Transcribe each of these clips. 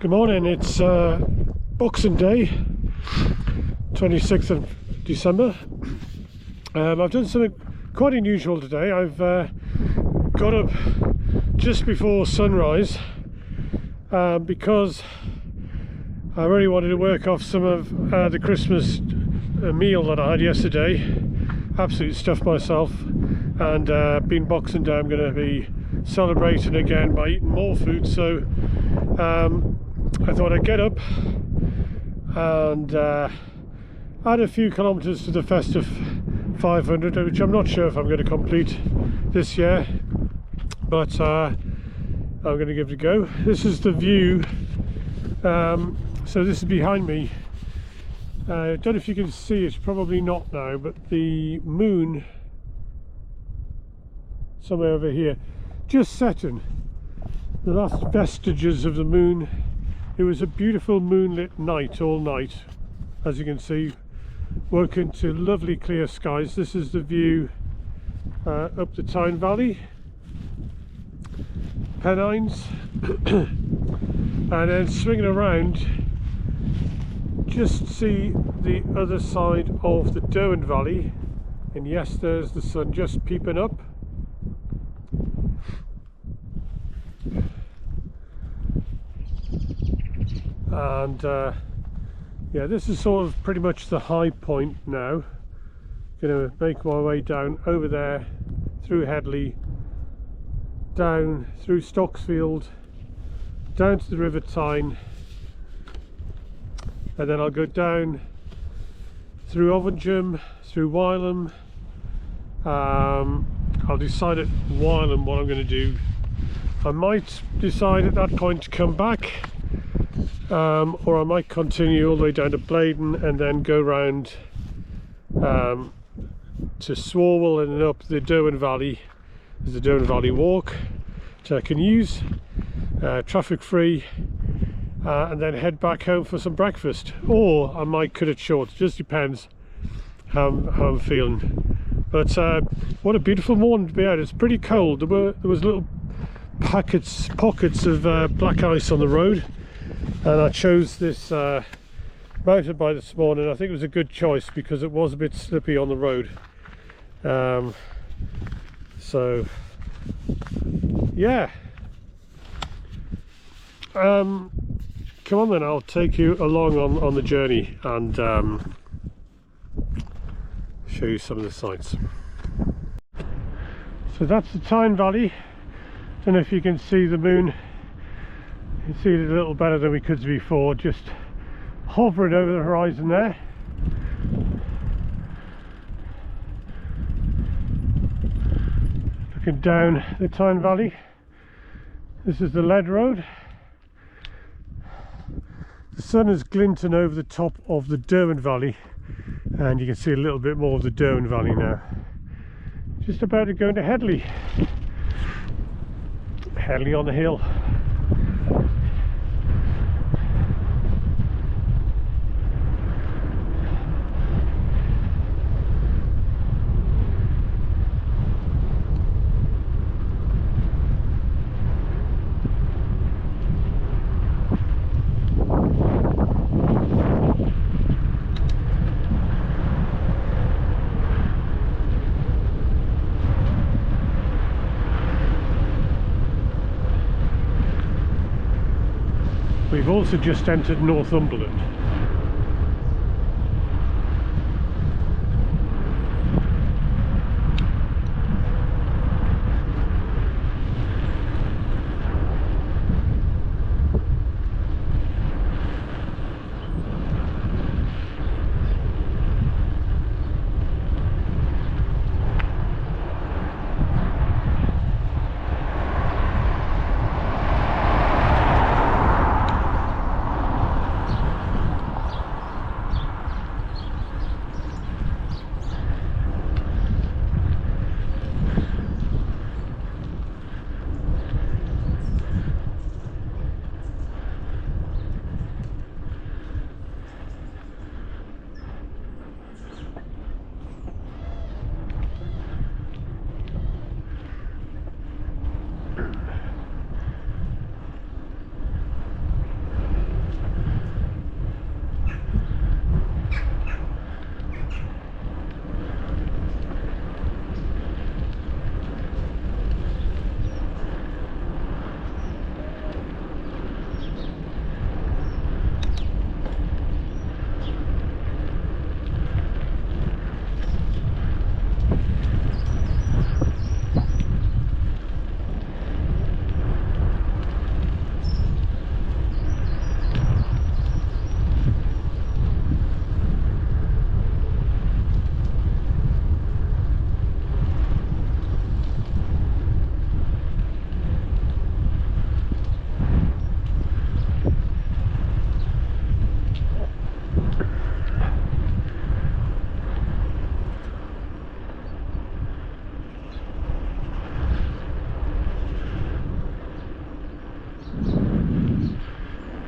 Good morning, it's Boxing Day, 26th of December. I've done something quite unusual today. I've got up just before sunrise because I really wanted to work off some of the Christmas meal that I had yesterday. Absolutely stuffed myself, and being Boxing Day I'm going to be celebrating again by eating more food, so I thought I'd get up and add a few kilometres to the festive 500, which I'm not sure if I'm going to complete this year, but I'm going to give it a go. This is the view, so this is behind me. I don't know if you can see it, probably not now, but the moon somewhere over here, just setting, the last vestiges of the moon. It was a beautiful moonlit night all night, as you can see. Woke into lovely clear skies. This is the view up the Tyne Valley, Pennines, and then swinging around, just see the other side of the Derwent Valley, and yes, there's the sun just peeping up. And yeah, this is sort of pretty much the high point now. Going to make my way down over there, through Headley, down through Stocksfield, down to the River Tyne, and then I'll go down through Ovingeham, through Wylam. I'll decide at Wylam what I'm going to do. I might decide at that point to come back, or I might continue all the way down to Blaydon and then go round to Swarwell and then up the Derwent Valley. There's the Derwent Valley Walk, which I can use, traffic free, and then head back home for some breakfast, or I might cut it short. It just depends how I'm feeling. But what a beautiful morning to be out. It's pretty cold. There was little pockets of black ice on the road, and I chose this mountain bike this morning. I think it was a good choice because it was a bit slippy on the road. So yeah, come on then, I'll take you along on the journey and show you some of the sights. So that's the Tyne Valley. Don't know if you can see the moon. You can see it a little better than we could before, just hovering over the horizon there. Looking down the Tyne Valley. This is the Lead Road. The sun is glinting over the top of the Derwent Valley, and you can see a little bit more of the Derwent Valley now. Just about to go into Headley. Headley on the hill. We've also just entered Northumberland.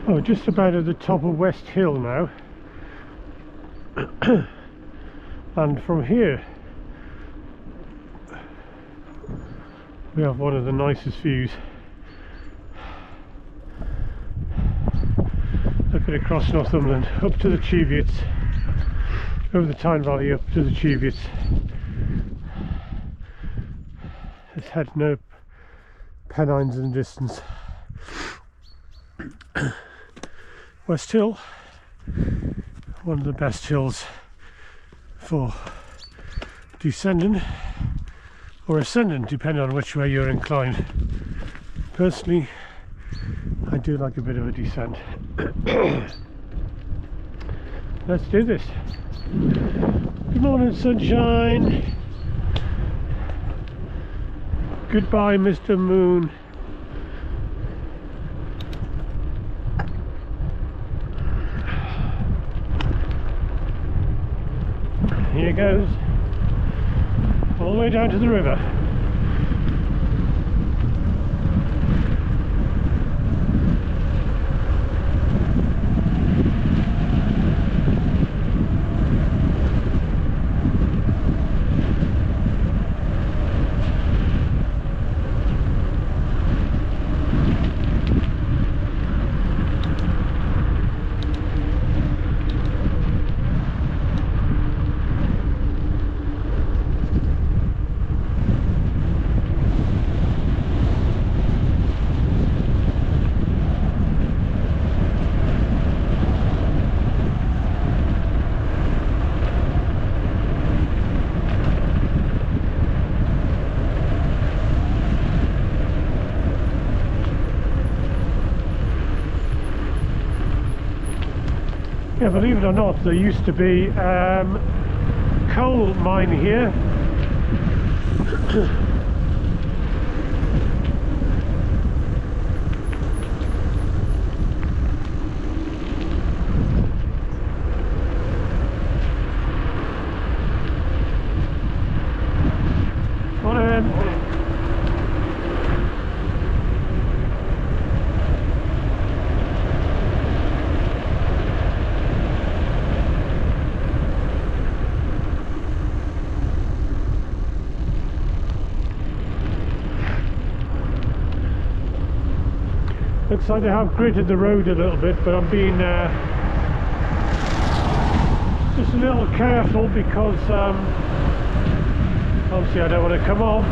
Oh, just about at the top of West Hill now. And from here we have one of the nicest views. Looking across Northumberland, up to the Cheviots, over the Tyne Valley, up to the Cheviots. It's had no Pennines in the distance. West Hill, one of the best hills for descending or ascending, depending on which way you're inclined. Personally, I do like a bit of a descent. Let's do this. Good morning, sunshine. Goodbye, Mr. Moon. Here goes, all the way down to the river. Yeah, believe it or not, there used to be coal mine here. Looks like they have gritted the road a little bit, but I'm being just a little careful because obviously I don't want to come off.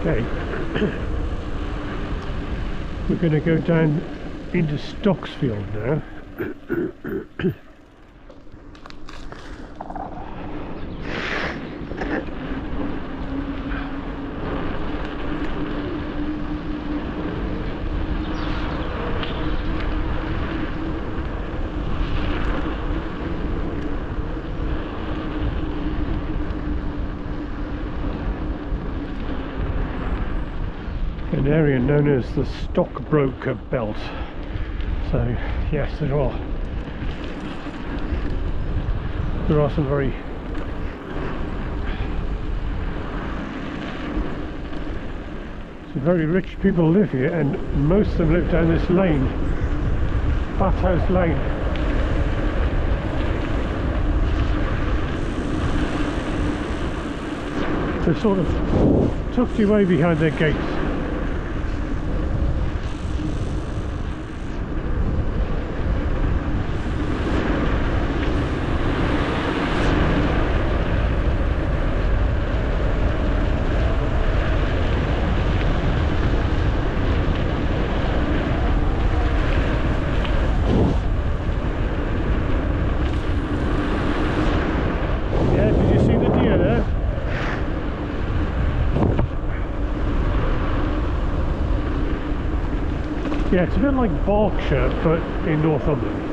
Okay, we're going to go down into Stocksfield now. An area known as the Stockbroker Belt. So yes, there are some very Some very rich people live here, and most of them live down this lane, Bathhouse Lane. They're sort of tucked away behind their gates. Yeah, it's a bit like Berkshire, but in Northumberland.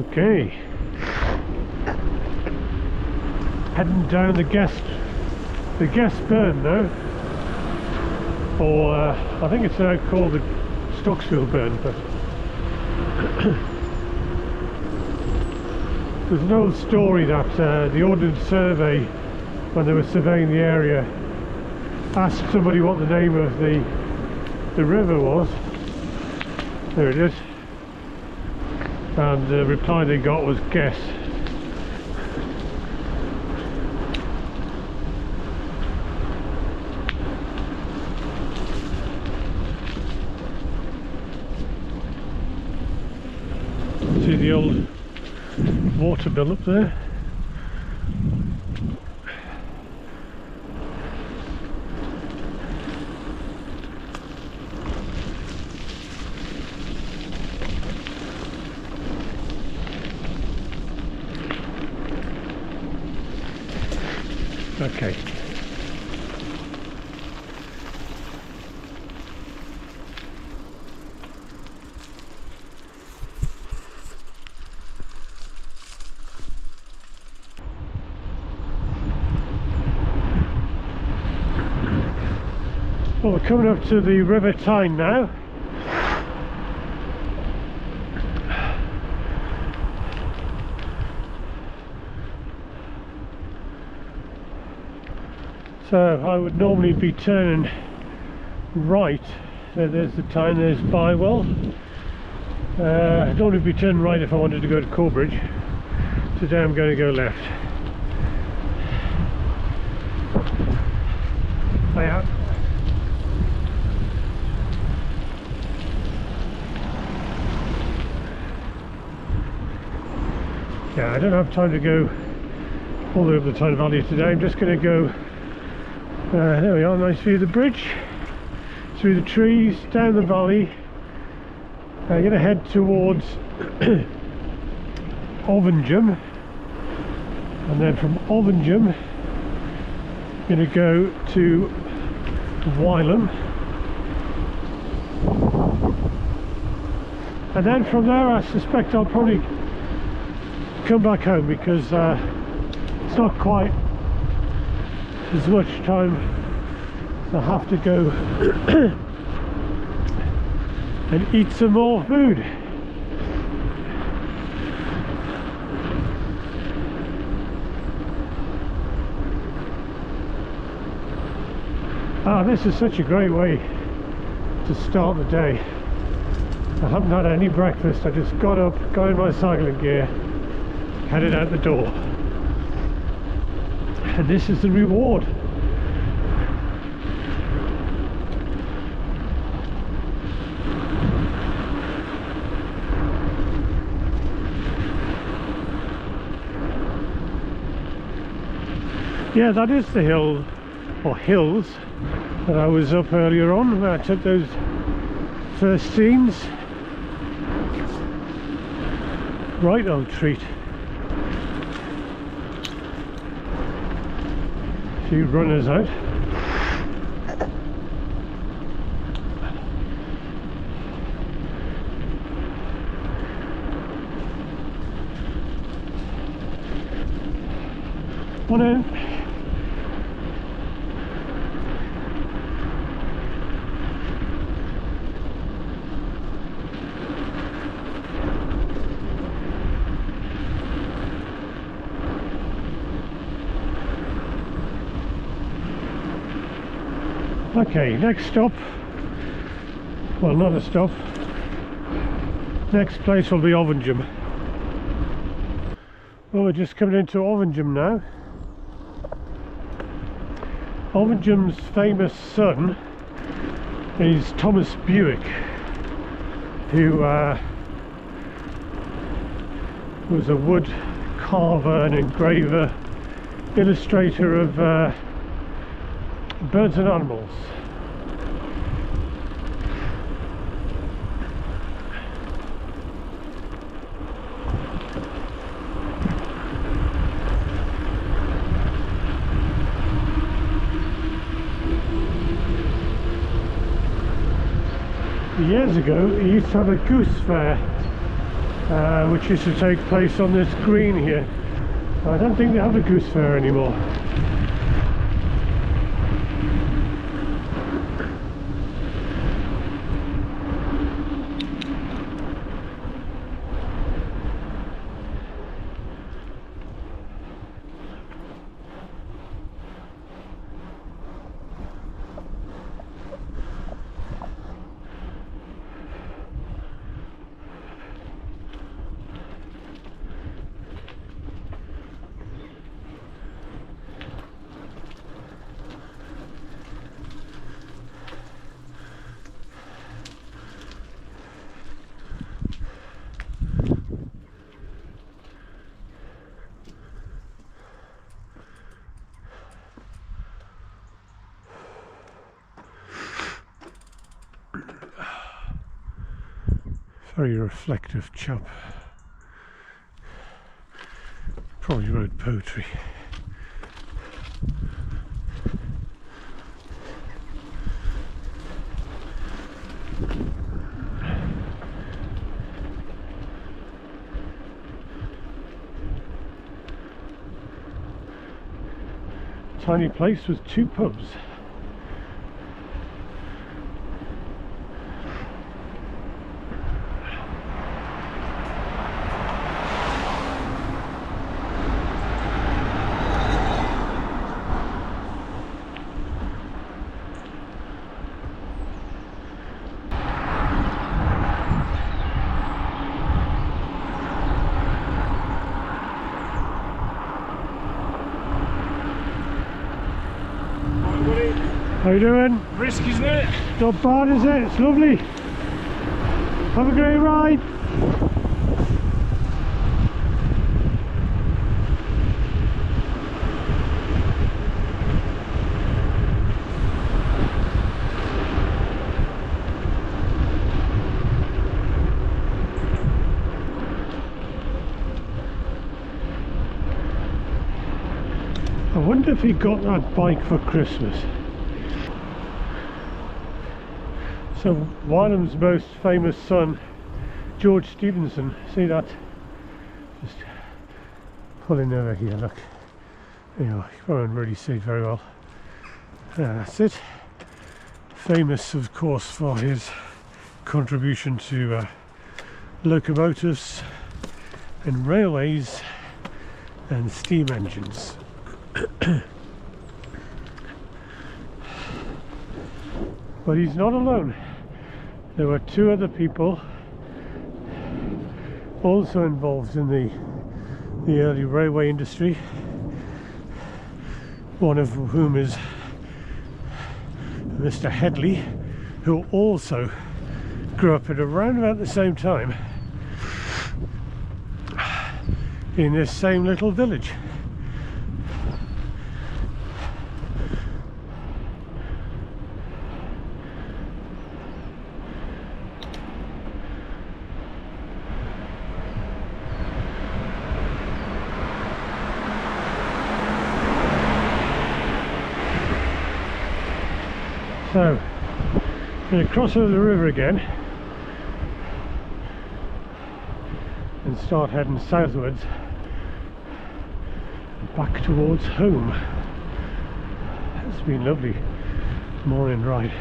Okay, heading down the guest burn now, or I think it's now called the Stocksfield burn, but there's an old story that the Ordnance Survey, when they were surveying the area, asked somebody what the name of the river was. There it is. And the reply they got was guess. See the old water bill up there. Okay. Well, we're coming up to the River Tyne now. So I would normally be turning right. There's the Tyne, there's Bywell. I'd normally be turning right if I wanted to go to Corbridge. Today I'm going to go left. Yeah. Yeah, I don't have time to go all the way up the Tyne Valley today. I'm just going to go, there we are, nice view of the bridge, through the trees, down the valley. I'm going to head towards Ovenjum, and then from Ovenjum I'm going to go to Wylam, and then from there I suspect I'll probably come back home, because it's not quite as much time. So I have to go and eat some more food. This is such a great way to start the day. I haven't had any breakfast. I just got up, got in my cycling gear, headed out the door, and this is the reward. Yeah, that is the hill or hills that I was up earlier on where I took those first scenes. Right old treat. A few runners out. One in. Okay, next stop, well, not a stop, next place will be Ovenjum. Well, we're just coming into Ovenjum now. Ovenjum's famous son is Thomas Buick, who was a wood carver and engraver, illustrator of birds and animals. Years ago, he used to have a goose fair, which used to take place on this green here. I don't think they have a goose fair anymore. Very reflective chap. Probably wrote poetry. Tiny place with 2 pubs. How you doing? Brisk, isn't it? Not bad, is it? It's lovely. Have a great ride. I wonder if he got that bike for Christmas. So Wylam's most famous son, George Stevenson, see that? Just pulling over here, look. You know, you won't really see it very well. That's it. Famous, of course, for his contribution to locomotives and railways and steam engines. But he's not alone. There were 2 other people also involved in the early railway industry, one of whom is Mr. Headley, who also grew up at around about the same time in this same little village. So, I'm going to cross over the river again and start heading southwards back towards home. It's been lovely morning ride.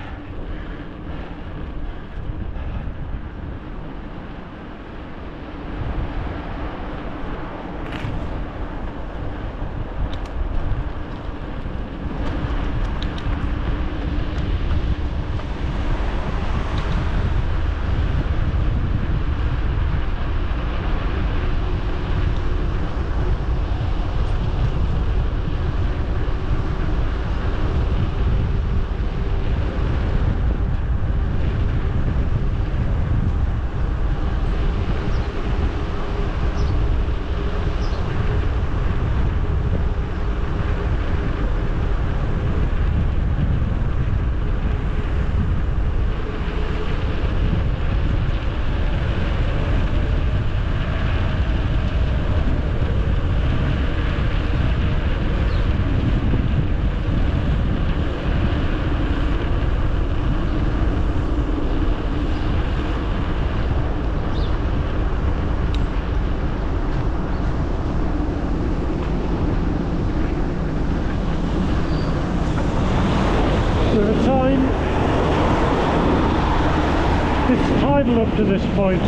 It's tidal up to this point,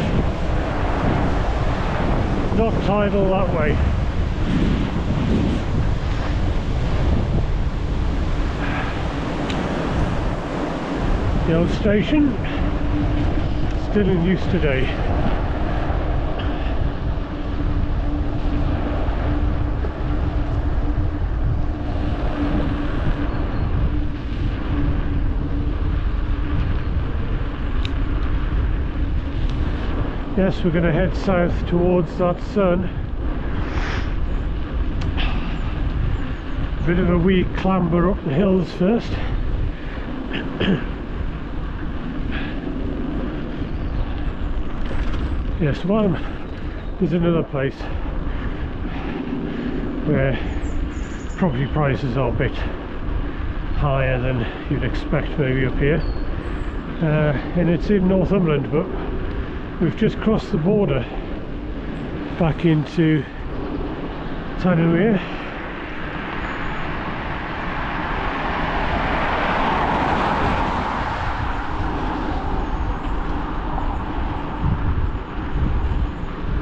not tidal that way. The old station, still in use today. Yes, we're going to head south towards that sun. Bit of a wee clamber up the hills first. Yes, there's another place where property prices are a bit higher than you'd expect maybe up here. And it's in Northumberland, but we've just crossed the border back into Tanawir.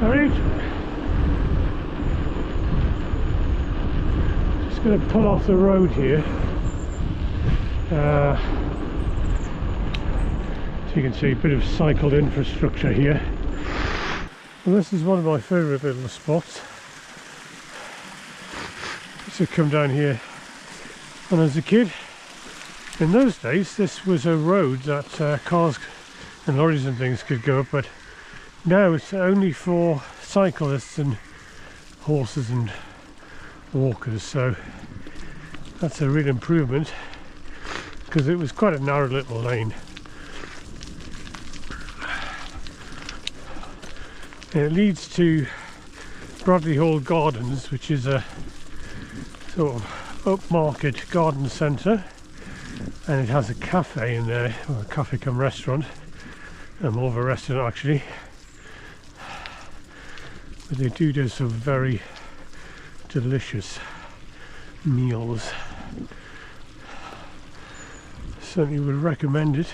Alright, just going to pull off the road here. So you can see a bit of cycle infrastructure here. And this is one of my favourite little spots. I used to come down here when I was a kid. In those days this was a road that cars and lorries and things could go up, but now it's only for cyclists and horses and walkers, so that's a real improvement, because it was quite a narrow little lane. It leads to Bradley Hall Gardens, which is a sort of upmarket garden centre, and it has a cafe in there, or a cafe cum restaurant, and more of a restaurant actually, but they do some very delicious meals. Certainly would recommend it.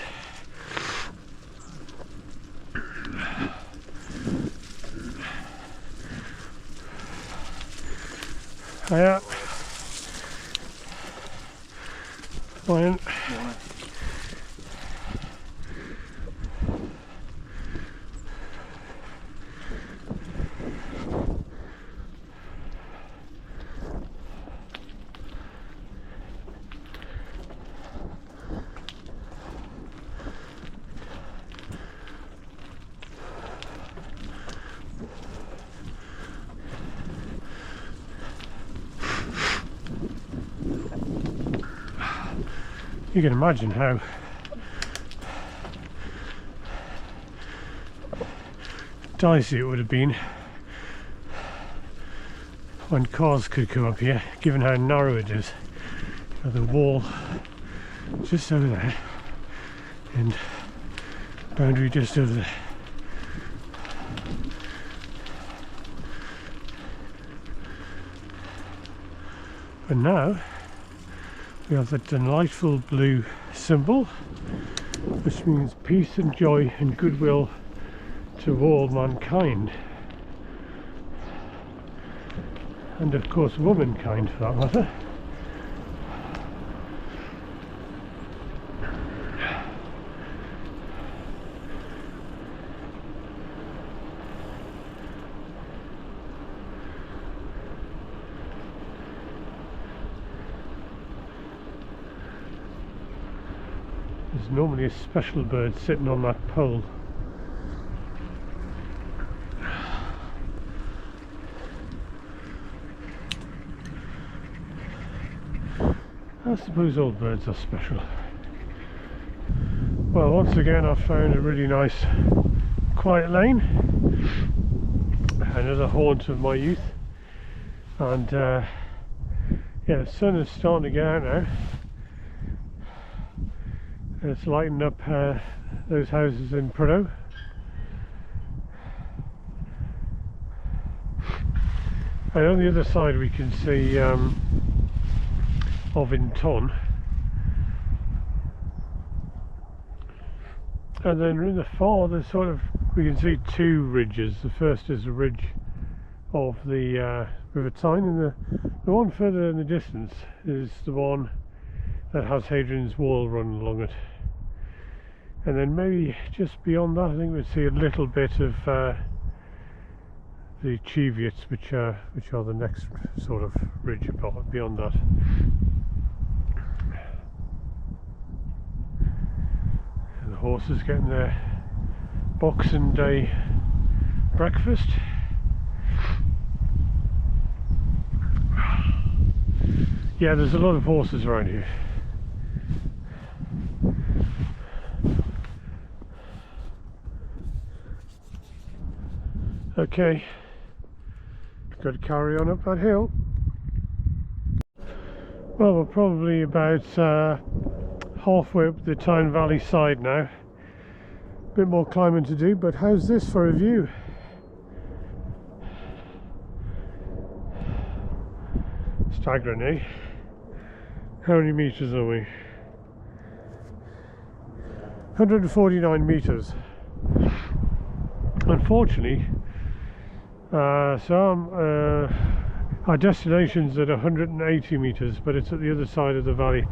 Hiya. Morning. You can imagine how dicey it would have been when cars could come up here, given how narrow it is. The wall just over there, and boundary just over there. And now we have that delightful blue symbol, which means peace and joy and goodwill to all mankind, and of course womankind for that matter. There's normally a special bird sitting on that pole. I suppose all birds are special. Well, once again I've found a really nice quiet lane, another haunt of my youth, and yeah, the sun is starting to get out now. It's lighting up those houses in Prudhoe. And on the other side we can see Ovington, and then in the far there's sort of, we can see two ridges. The first is a ridge of the River Tyne, and the one further in the distance is the one that has Hadrian's Wall running along it. And then maybe just beyond that I think we'll see a little bit of the Cheviots, which are the next sort of ridge beyond that. And the horses getting their Boxing Day breakfast. Yeah, there's a lot of horses around here. Okay, got to carry on up that hill. Well, we're probably about halfway up the Tyne Valley side now. A bit more climbing to do, but how's this for a view? Staggering, eh? How many meters are we? 149 meters. Unfortunately, our destination's at 180 meters, but it's at the other side of the valley.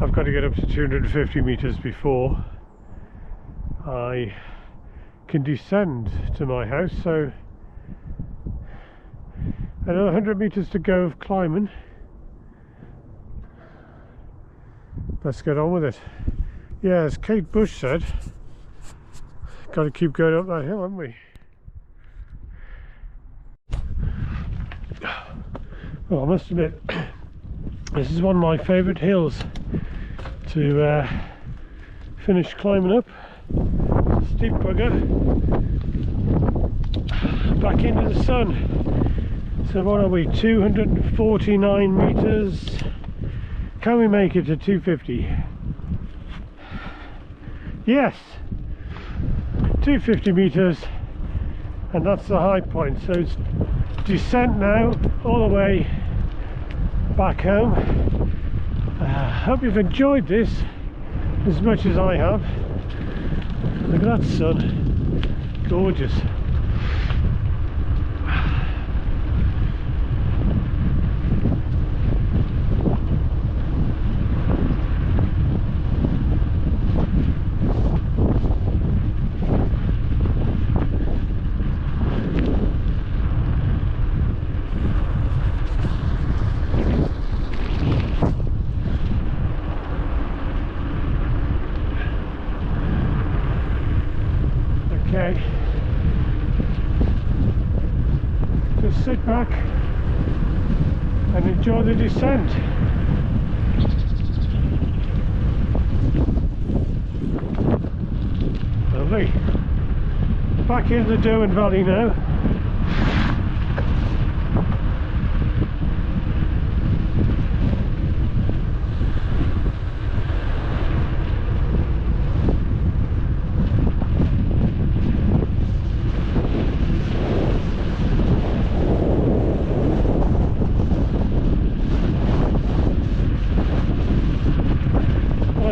I've got to get up to 250 meters before I can descend to my house, so another 100 meters to go of climbing. Let's get on with it. Yeah, as Kate Bush said, got to keep going up that hill, haven't we? Well, I must admit, this is one of my favourite hills to finish climbing up. It's a steep bugger. Back into the sun. So what are we, 249 metres? Can we make it to 250? Yes! 250 metres, and that's the high point. So it's descent now all the way back home. Hope you've enjoyed this as much as I have. Look at that sun, gorgeous. Okay, just sit back and enjoy the descent. Lovely. Back in the Derwent Valley now.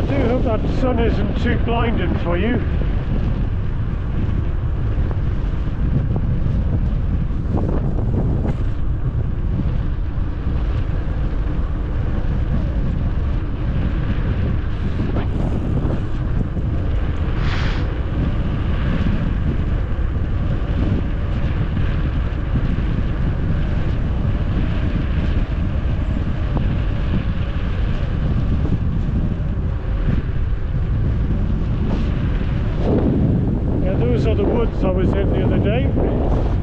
I do hope that sun isn't too blinding for you. Those are the woods I was in the other day.